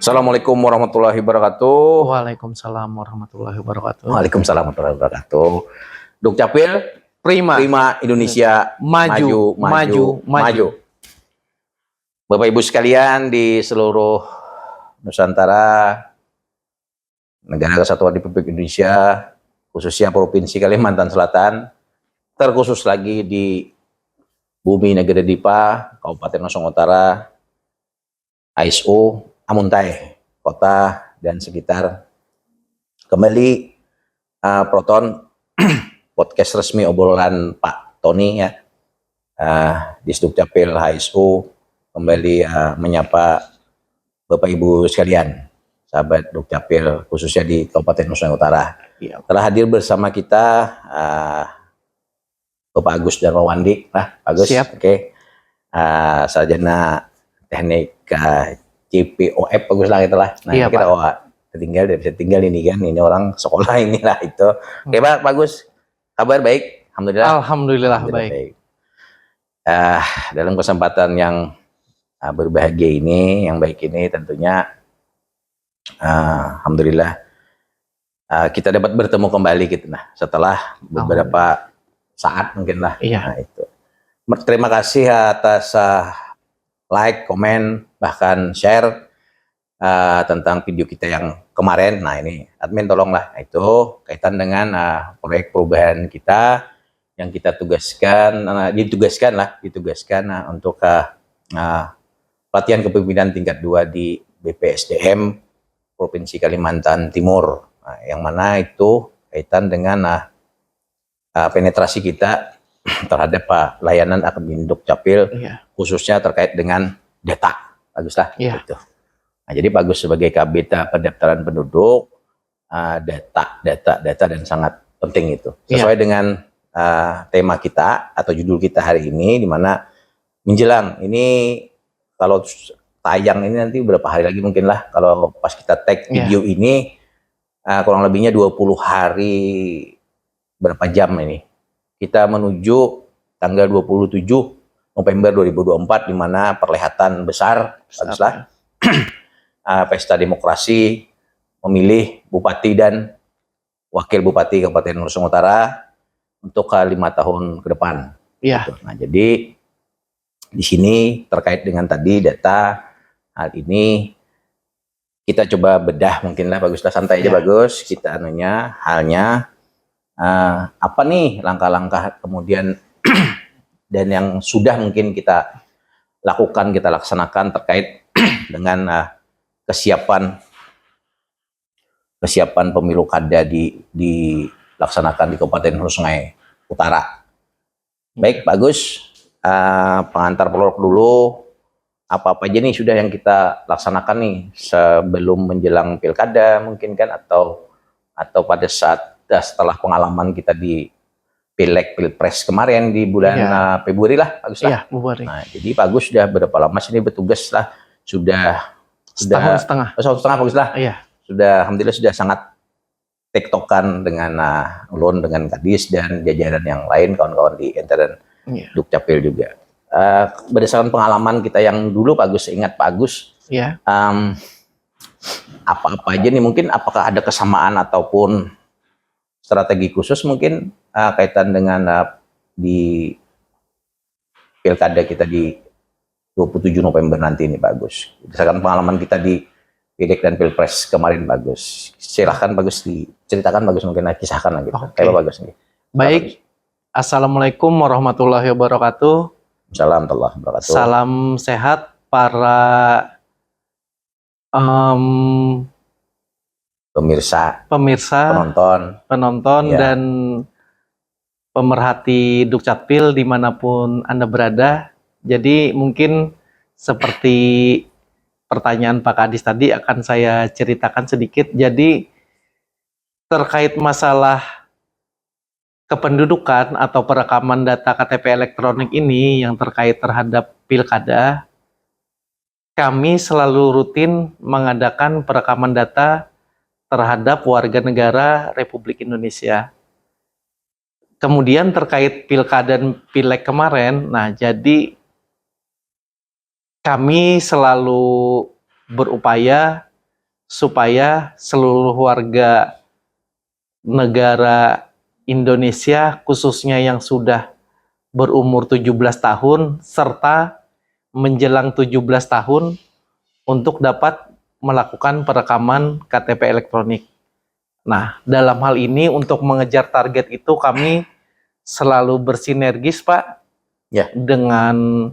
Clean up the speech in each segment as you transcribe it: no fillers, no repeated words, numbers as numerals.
Assalamualaikum warahmatullahi wabarakatuh. Waalaikumsalam warahmatullahi wabarakatuh. Waalaikumsalam warahmatullahi wabarakatuh. Dukcapil, Prima. Indonesia maju. Bapak Ibu sekalian di seluruh Nusantara, Negara Kesatuan Republik Indonesia, khususnya Provinsi Kalimantan Selatan, terkhusus lagi di Bumi Negara Dipa, Kabupaten Nosong Utara, ASO, Amuntai, kota dan sekitar. Kembali Proton podcast resmi obrolan Pak Tony ya, di Dukcapil HSU kembali menyapa Bapak Ibu sekalian, sahabat Dukcapil khususnya di Kabupaten Nosong Utara. Ya. Telah hadir bersama kita Bapak Agus dan Wandi. Agus, siap. Oke. Sarjana teknik CPOF bagus lah itulah. Nah, iya, kita Pak. bisa tinggal ini kan, ini orang sekolah inilah itu. Oke Pak, bagus. Kabar baik? Alhamdulillah baik. Dalam kesempatan yang berbahagia ini, yang baik ini tentunya alhamdulillah kita dapat bertemu kembali gitu nah, setelah beberapa saat mungkin lah. Iya. Nah, itu. Terima kasih atas like, komen, bahkan share tentang video kita yang kemarin. Nah ini admin tolonglah, itu kaitan dengan proyek perubahan kita yang kita ditugaskan untuk pelatihan kepemimpinan tingkat 2 di BPSDM Provinsi Kalimantan Timur. Nah, yang mana itu kaitan dengan penetrasi kita terhadap layanan Akademi Dukcapil, khususnya terkait dengan data. Bagus lah. Gitu. Nah, jadi bagus sebagai kabita pendaftaran penduduk, data dan sangat penting itu. Sesuai dengan tema kita atau judul kita hari ini, di mana menjelang ini, kalau tayang ini nanti berapa hari lagi mungkin lah, kalau pas kita tag video ini kurang lebihnya 20 hari berapa jam ini. Kita menuju tanggal 27 November 2024, di mana perlihatan besar, baguslah, pesta demokrasi memilih bupati dan wakil bupati Kabupaten Nosong Utara untuk 5 tahun ke depan. Gitu. Nah, jadi di sini terkait dengan tadi data, hal ini kita coba bedah mungkinlah, baguslah, santai aja bagus. Kita halnya apa nih langkah-langkah kemudian dan yang sudah mungkin kita lakukan, kita laksanakan terkait dengan kesiapan pemilu kada dilaksanakan di Kabupaten Nosong Utara. Baik, bagus. Pengantar prolog dulu. Apa-apa aja nih sudah yang kita laksanakan nih sebelum menjelang pilkada mungkin kan, atau pada saat setelah pengalaman kita di Pilpres kemarin di bulan Februari lah, bagus lah. Nah, jadi bagus sudah berapa lama sini bertugas lah, sudah setahun setengah bagus lah. Sudah alhamdulillah sudah sangat tektokan dengan ulun, dengan Kadis dan jajaran yang lain, kawan-kawan di Enter dan Dukcapil juga. Berdasarkan pengalaman kita yang dulu, Pak Agus, ingat Pak Agus, apa-apa aja nih mungkin, apakah ada kesamaan ataupun strategi khusus mungkin kaitan dengan di pilkada kita di 27 November nanti ini, Pak Agus. Berdasarkan pengalaman kita di Pilek dan Pilpres kemarin, Pak Agus. Silahkan Pak Agus diceritakan, Pak Agus, mungkin kisahkan lagi. Kayak Pak Agus nih. Baik. Assalamualaikum warahmatullahi wabarakatuh. Salam sehat para pemirsa, penonton dan pemerhati Dukcapil dimanapun Anda berada. Jadi mungkin seperti pertanyaan Pak Kadis tadi akan saya ceritakan sedikit. Jadi terkait masalah kependudukan atau perekaman data KTP elektronik ini yang terkait terhadap pilkada, kami selalu rutin mengadakan perekaman data terhadap warga negara Republik Indonesia. Kemudian terkait pilkada dan pileg kemarin, nah jadi kami selalu berupaya supaya seluruh warga negara Indonesia khususnya yang sudah berumur 17 tahun serta menjelang 17 tahun untuk dapat melakukan perekaman KTP elektronik. Nah, dalam hal ini untuk mengejar target itu kami selalu bersinergis, Pak, Ya. dengan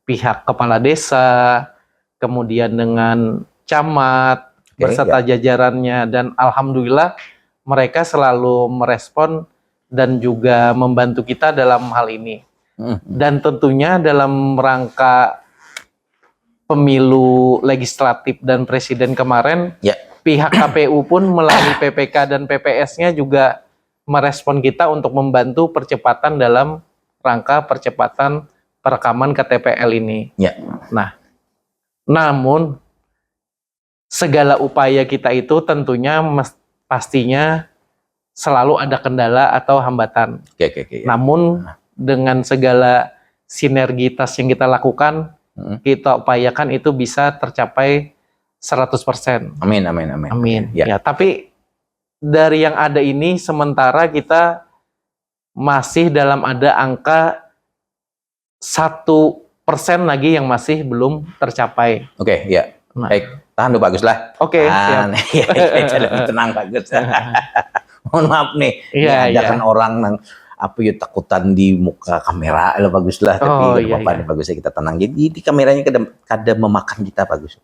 pihak kepala desa, kemudian dengan camat, beserta jajarannya, dan alhamdulillah mereka selalu merespon dan juga membantu kita dalam hal ini. Dan tentunya dalam rangka pemilu legislatif dan presiden kemarin, pihak KPU pun melalui PPK dan PPS-nya juga merespon kita untuk membantu percepatan dalam rangka percepatan perekaman KTPL ini. Nah, namun segala upaya kita itu tentunya pastinya selalu ada kendala atau hambatan. Namun dengan segala sinergitas yang kita lakukan, kita upayakan itu bisa tercapai 100%. Amin. Ya, tapi dari yang ada ini sementara kita masih dalam ada angka 1% lagi yang masih belum tercapai. Baik, tahan dulu Bagus lah. Siap. Lebih tenang Bagus. Mohon maaf nih, ada kan orang yang takutan di muka kamera lah Bagus lah, tapi gak apa-apa nih Bagus, kita tenang. Jadi di kameranya kadang memakan kita Bagus.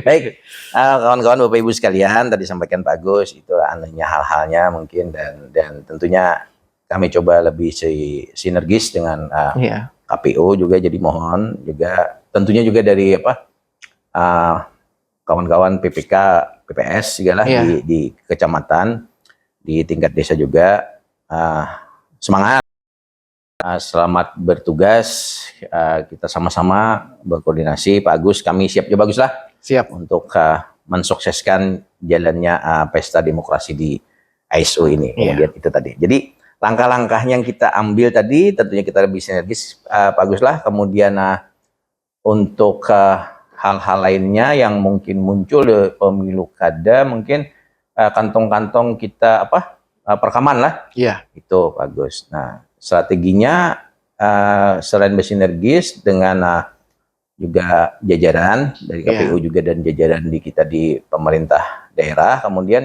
Baik, kawan-kawan Bapak Ibu sekalian, tadi sampaikan Bagus itu anehnya hal-halnya mungkin dan tentunya kami coba lebih sinergis dengan KPU juga, jadi mohon juga tentunya juga dari kawan-kawan PPK, PPS segala di kecamatan, di tingkat desa juga. Semangat, selamat bertugas, kita sama-sama berkoordinasi Pak Agus, kami siap juga Bagus lah untuk mensukseskan jalannya pesta demokrasi di ISO ini. Kemudian itu tadi, jadi langkah-langkah yang kita ambil tadi tentunya kita lebih sinergis Pak Agus lah. Kemudian untuk hal-hal lainnya yang mungkin muncul di pemilu kada, mungkin kantong-kantong kita perekaman lah, itu bagus. Nah, strateginya selain bersinergis dengan juga jajaran dari KPU juga dan jajaran di kita di pemerintah daerah, kemudian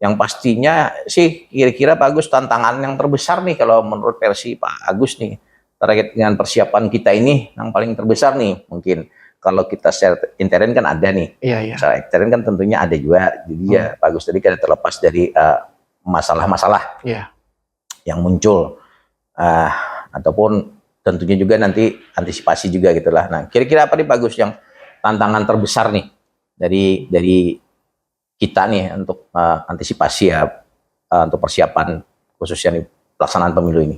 yang pastinya sih kira-kira bagus tantangan yang terbesar nih kalau menurut versi Pak Agus nih terkait dengan persiapan kita ini yang paling terbesar nih mungkin. Kalau kita secara intern kan ada nih, secara ekstern kan tentunya ada juga. Jadi ya Bagus tadi kan terlepas dari masalah-masalah yang muncul ataupun tentunya juga nanti antisipasi juga gitulah. Nah, kira-kira apa nih Bagus yang tantangan terbesar nih dari kita nih untuk antisipasi untuk persiapan khususnya nih pelaksanaan pemilu ini?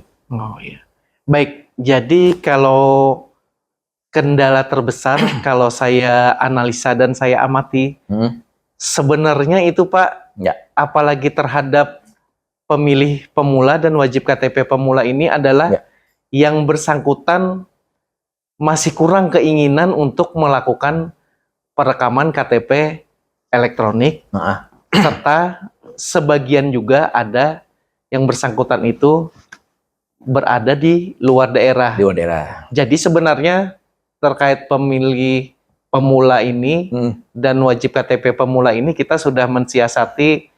Baik, jadi kalau kendala terbesar kalau saya analisa dan saya amati sebenarnya itu Pak, apalagi terhadap pemilih pemula dan wajib KTP pemula ini adalah yang bersangkutan masih kurang keinginan untuk melakukan perekaman KTP elektronik, serta sebagian juga ada yang bersangkutan itu berada di luar daerah. Jadi sebenarnya terkait pemilih pemula ini dan wajib KTP pemula ini kita sudah mensiasati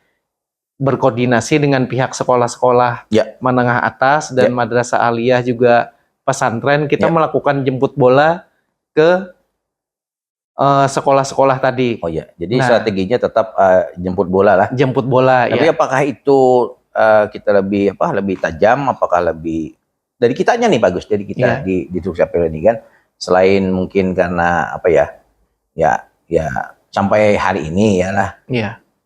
berkoordinasi dengan pihak sekolah-sekolah menengah atas dan madrasah aliyah juga pesantren. Kita melakukan jemput bola ke sekolah-sekolah tadi. Jadi strateginya tetap jemput bola lah. Jemput bola. Tapi apakah itu kita lebih tajam? Apakah lebih dari kitanya nih Bagus? Dari kita di Dukcapil ini kan, selain mungkin karena ya sampai hari ini ya lah.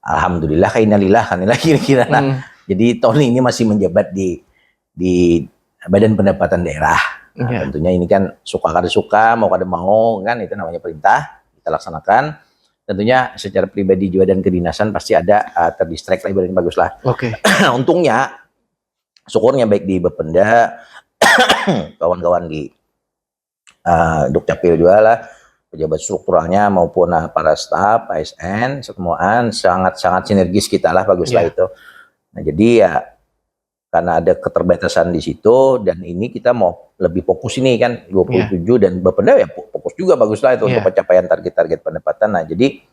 Alhamdulillah, kainalillah kira-kira lah. Jadi tahun ini masih menjabat di Badan Pendapatan Daerah. Nah, tentunya ini kan suka kada suka, mau kada mau kan, itu namanya perintah, kita laksanakan. Tentunya secara pribadi juga dan kedinasan pasti ada terdistract lah, ibaratnya Bagus lah. Untungnya, syukurnya baik di Bapenda, kawan-kawan di Dukcapil juga lah, pejabat strukturalnya maupun para staf, ASN, semuaan sangat-sangat sinergis kita lah, baguslah itu. Nah, jadi ya karena ada keterbatasan di situ dan ini kita mau lebih fokus ini kan 27 dan Bapenda ya fokus juga baguslah itu untuk pencapaian target-target pendapatan. Nah, jadi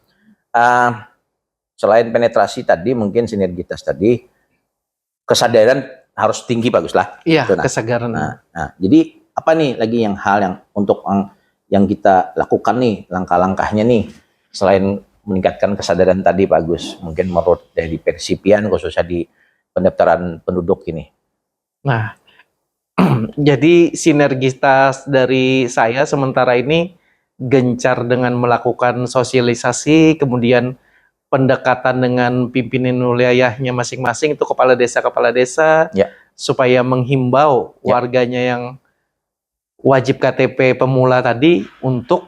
selain penetrasi tadi mungkin sinergitas tadi, kesadaran harus tinggi baguslah. Iya, kesadaran. Nah, jadi apa nih lagi hal yang untuk yang kita lakukan nih, langkah-langkahnya nih selain meningkatkan kesadaran tadi Pak Agus, mungkin menurut dari Persipian khususnya di pendaftaran penduduk ini. Nah, jadi sinergitas dari saya sementara ini gencar dengan melakukan sosialisasi, kemudian pendekatan dengan pimpinan wilayahnya masing-masing, itu kepala desa, supaya menghimbau warganya yang wajib KTP pemula tadi untuk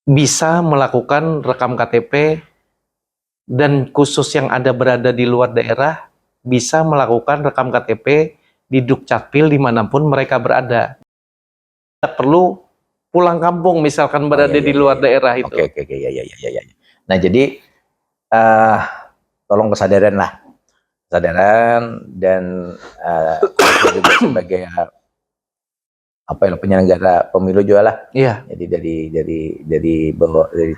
bisa melakukan rekam KTP, dan khusus yang berada di luar daerah bisa melakukan rekam KTP di Dukcapil dimanapun mereka berada. Tidak perlu pulang kampung misalkan berada di luar daerah itu. Oke, ya. Nah, jadi tolong kesadaran dan juga sebagai penyelenggara pemilu juga lah. Iya. Jadi dari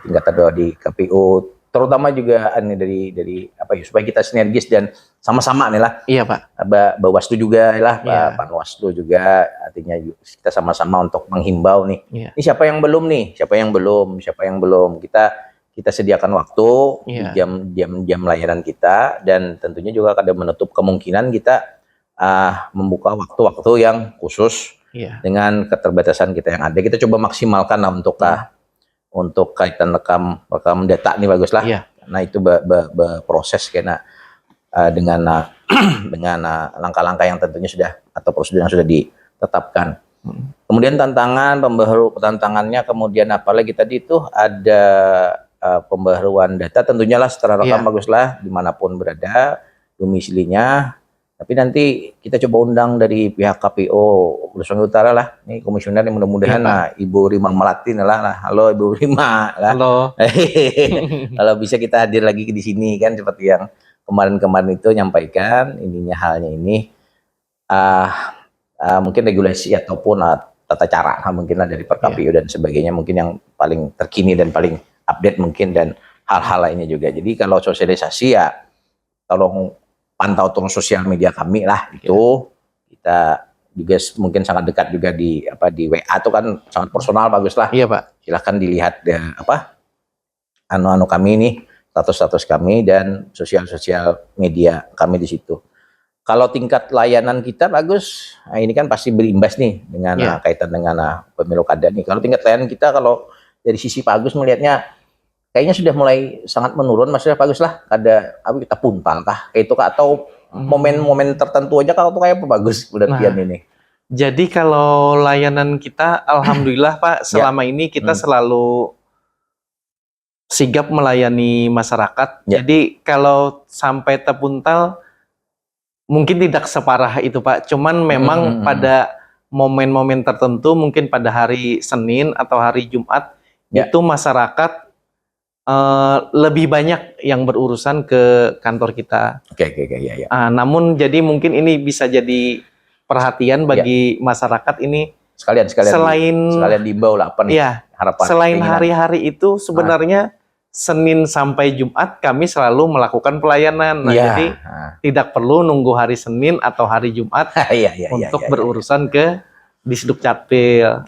tingkatan bawah di KPU, terutama juga dari supaya kita sinergis dan sama-sama nih lah. Iya, Pak. Bawaslu juga lah, Pak Panwaslu juga, artinya kita sama-sama untuk menghimbau nih. Ini siapa yang belum, kita sediakan waktu di jam layanan kita, dan tentunya juga ada menutup kemungkinan kita membuka waktu-waktu yang khusus dengan keterbatasan kita yang ada. Kita coba maksimalkan lah untuk kaitan rekam data ini baguslah. Nah, itu berproses karena dengan langkah-langkah yang tentunya sudah atau prosedur yang sudah ditetapkan. Kemudian tantangannya kemudian apalagi tadi itu ada pembaharuan data, tentunya lah secara rekam baguslah dimanapun berada domisilinya. Tapi nanti kita coba undang dari pihak KPU Sulawesi Utara lah, nih komisioner yang mudah-mudahan Ibu Rima Malatin lah. Halo Ibu Rima lah. Halo. Kalau bisa kita hadir lagi di sini kan, seperti yang kemarin itu nyampaikan halnya ini mungkin regulasi ataupun tata cara mungkin lah dari KPU dan sebagainya, mungkin yang paling terkini dan paling update mungkin, dan hal-hal lainnya juga. Jadi kalau sosialisasi ya tolong pantau terus sosial media kami lah, itu kita juga mungkin sangat dekat juga di WA itu kan sangat personal, bagus lah. Iya, Pak. Silahkan dilihat kami ini, status kami dan sosial media kami di situ. Kalau tingkat layanan kita bagus, nah ini kan pasti berimbas nih dengan kaitan dengan pemilu kada nih. Kalau tingkat layanan kita, kalau dari sisi Pak Agus melihatnya kayaknya sudah mulai sangat menurun, maksudnya bagus lah. Kita puntal kah kayak itu kah, atau momen-momen tertentu aja kalau kayak apa bagus penelitian ini. Jadi kalau layanan kita alhamdulillah Pak, selama ini kita selalu sigap melayani masyarakat. Jadi kalau sampai terpuntal mungkin tidak separah itu Pak, cuman memang pada momen-momen tertentu, mungkin pada hari Senin atau hari Jumat itu masyarakat lebih banyak yang berurusan ke kantor kita. Namun jadi mungkin ini bisa jadi perhatian bagi masyarakat ini. Sekalian diimbau lah apa nih harapan. Selain hari-hari itu sebenarnya Senin sampai Jumat kami selalu melakukan pelayanan. Jadi tidak perlu nunggu hari Senin atau hari Jumat untuk berurusan ke Disdukcapil.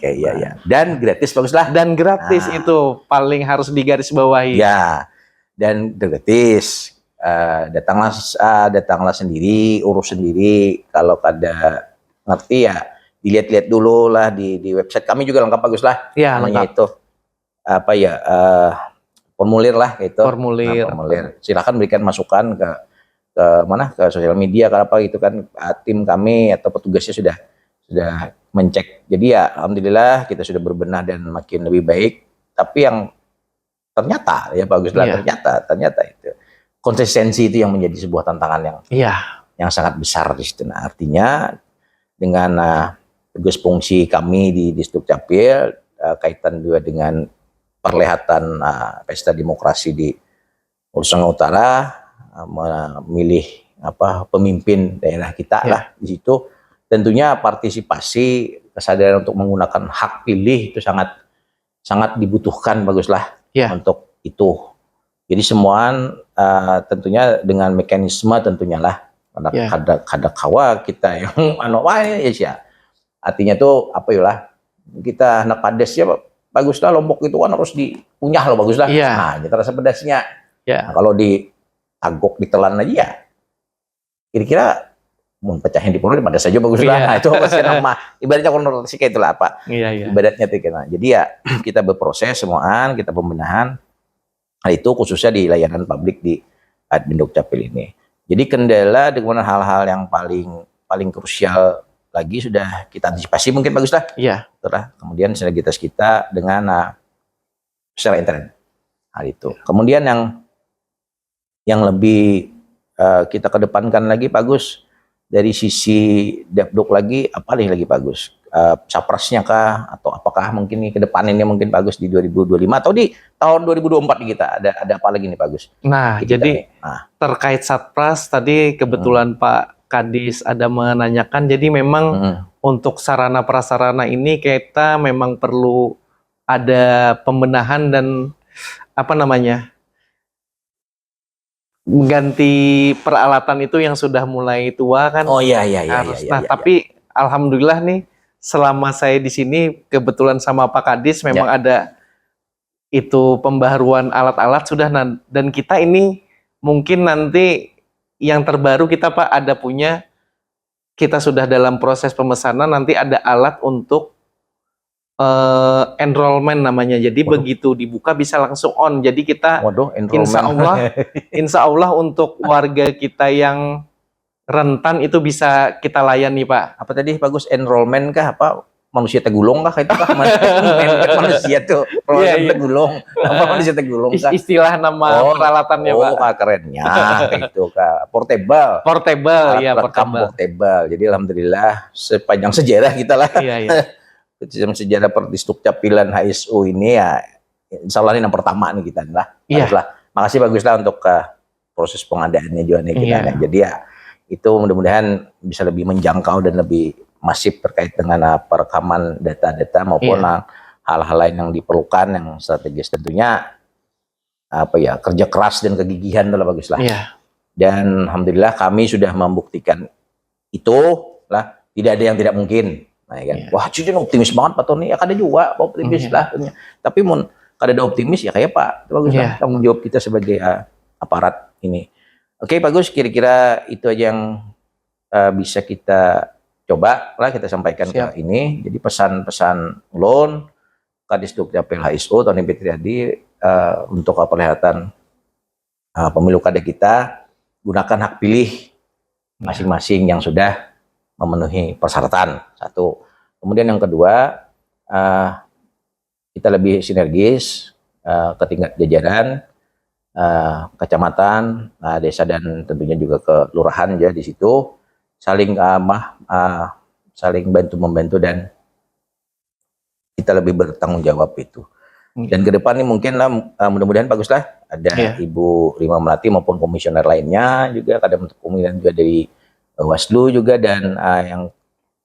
Dan gratis baguslah. Dan gratis itu paling harus digarisbawahi. Dan gratis. Datanglah sendiri, urus sendiri. Kalau ada ngerti ya dilihat-lihat dulu lah di website kami juga lengkap baguslah. Namanya itu formulir lah itu. Formulir. Silakan berikan masukan ke sosial media gitu kan, tim kami atau petugasnya sudah mencek. Jadi ya alhamdulillah kita sudah berbenah dan makin lebih baik. Tapi yang ternyata baguslah, ternyata itu konsistensi itu yang menjadi sebuah tantangan yang sangat besar di situ. Nah, artinya dengan tugas fungsi kami di Disdukcapil kaitan juga dengan perlihatan pesta demokrasi di Sulawesi Utara, memilih pemimpin daerah kita lah di situ. Tentunya partisipasi, kesadaran untuk menggunakan hak pilih itu sangat dibutuhkan, baguslah untuk itu. Jadi semua tentunya dengan mekanisme tentunya lah. Kada kawa kita yang ya. Artinya tuh kita anak Kades ya baguslah Lombok itu kan harus dikunyah loh, baguslah. Nah, kita rasa pedasnya. Nah, kalau ditagok ditelan aja ya kira-kira mau pecahin di perut pada saja baguslah. Nah, itu pasti nama ibaratnya konotasi kayak itulah ibaratnya tuh kena. Jadi ya kita berproses semuaan, kita pembenahan hal itu khususnya di layanan publik di Admin Dukcapil ini. Jadi kendala dengan hal-hal yang paling krusial lagi sudah kita antisipasi mungkin, baguslah. Kemudian sinergitas kita dengan secara internet hal itu. Kemudian yang lebih kita kedepankan lagi bagus dari sisi Depduk lagi, apa lagi bagus? Capresnya kah, atau apakah mungkin ke depan ini mungkin bagus di 2025 atau di tahun 2024 nih kita ada apa lagi nih bagus? Nah, jadi terkait Satpras tadi kebetulan Pak Kadis ada menanyakan, jadi memang untuk sarana prasarana ini kita memang perlu ada pembenahan dan mengganti peralatan itu yang sudah mulai tua kan. Tapi alhamdulillah nih selama saya di sini kebetulan sama Pak Kadis memang ada itu pembaharuan alat-alat sudah, dan kita ini mungkin nanti yang terbaru kita Pak kita sudah dalam proses pemesanan, nanti ada alat untuk enrollment namanya. Jadi begitu dibuka bisa langsung on. Jadi kita insya Allah untuk warga kita yang rentan itu bisa kita layani Pak. Apa tadi bagus, enrollment kah, manusia tegulung kah itu kah? Manusia tuh tegulung, manusia tegulung kah? Istilah nama peralatannya Pak. Kerennya itu kah, portable ya, portable. Jadi alhamdulillah sepanjang sejarah kita lah. Sejarah Perdisdukcapilan HSU ini ya insya Allah ini yang pertama nih kita lah. Makasih baguslah untuk proses pengadaannya juga nih kita. Jadi ya itu mudah-mudahan bisa lebih menjangkau dan lebih masif terkait dengan perekaman data-data maupun hal-hal lain yang diperlukan yang strategis. Tentunya kerja keras dan kegigihan adalah baguslah. Dan alhamdulillah kami sudah membuktikan itu lah, tidak ada yang tidak mungkin. Nah, kan. Wah, cuci optimis banget Pak Tony. Ya kada juga optimis lah. Tapi kada ada optimis ya kayak Pak. Itu bagus lah tanggung jawab kita sebagai aparat ini. Oke, bagus. Kira-kira itu aja yang bisa kita coba lah kita sampaikan ke ini. Jadi pesan-pesan loan Kadis Dukcapil HSU Tony Petriadi untuk perlihatan pemilu kada kita, gunakan hak pilih masing-masing yang sudah memenuhi persyaratan. Satu. Kemudian yang kedua, kita lebih sinergis ke tingkat jajaran, kecamatan, desa, dan tentunya juga ke lurahan ya di situ saling saling bantu-membantu dan kita lebih bertanggung jawab itu. Dan ke depan ini mungkin lah mudah-mudahan baguslah ada Ibu Rima Melati maupun komisioner lainnya juga, ada kemudian juga dari Waslu juga, dan yang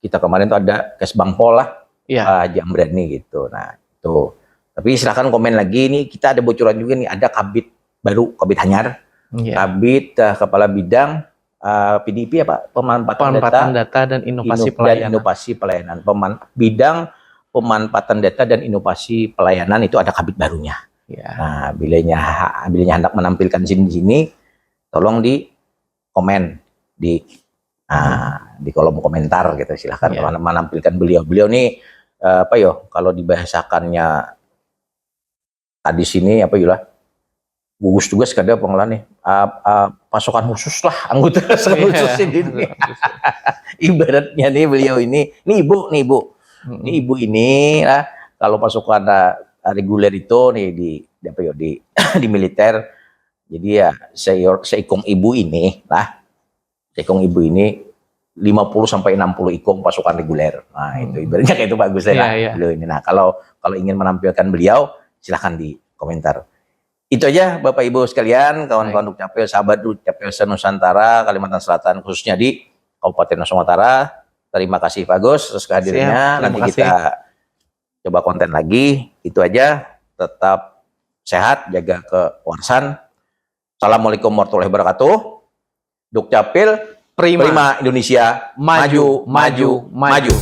kita kemarin tuh ada Kesbangpol lah, Pak Jambrani gitu. Nah itu, tapi silakan komen lagi nih, kita ada bocoran juga nih, ada kabit baru, kabit Hanyar, kabit kepala bidang PDP pemanfaatan data dan inovasi pelayanan. Bidang pemanfaatan data dan inovasi pelayanan itu ada kabit barunya. Nah, bilanya hendak menampilkan sini, tolong di komen di kolom komentar gitu, silahkan menampilkan beliau nih kalau dibahasakannya di sini gugus tugas kada pengelola nih pasukan khusus lah, anggota khusus ini. Ibaratnya nih beliau ini ibu ini lah, kalau pasukan reguler itu nih di militer. Jadi ya seikung ibu ini 50 sampai 60 ikom pasukan reguler. Nah, itu ibaratnya kayak itu bagus ya. Iya. Ini. Nah, kalau ingin menampilkan beliau, silahkan di komentar. Itu aja Bapak Ibu sekalian, kawan-kawan Dukcapil, sahabat Dukcapil Nusantara, Kalimantan Selatan, khususnya di Kabupaten Nusa Tenggara. Terima kasih Pak Gus atas kehadirannya. Nanti kita coba konten lagi. Itu aja. Tetap sehat, jaga kewarasan. Assalamualaikum warahmatullahi wabarakatuh. Dukcapil Prima Indonesia, maju, maju, maju.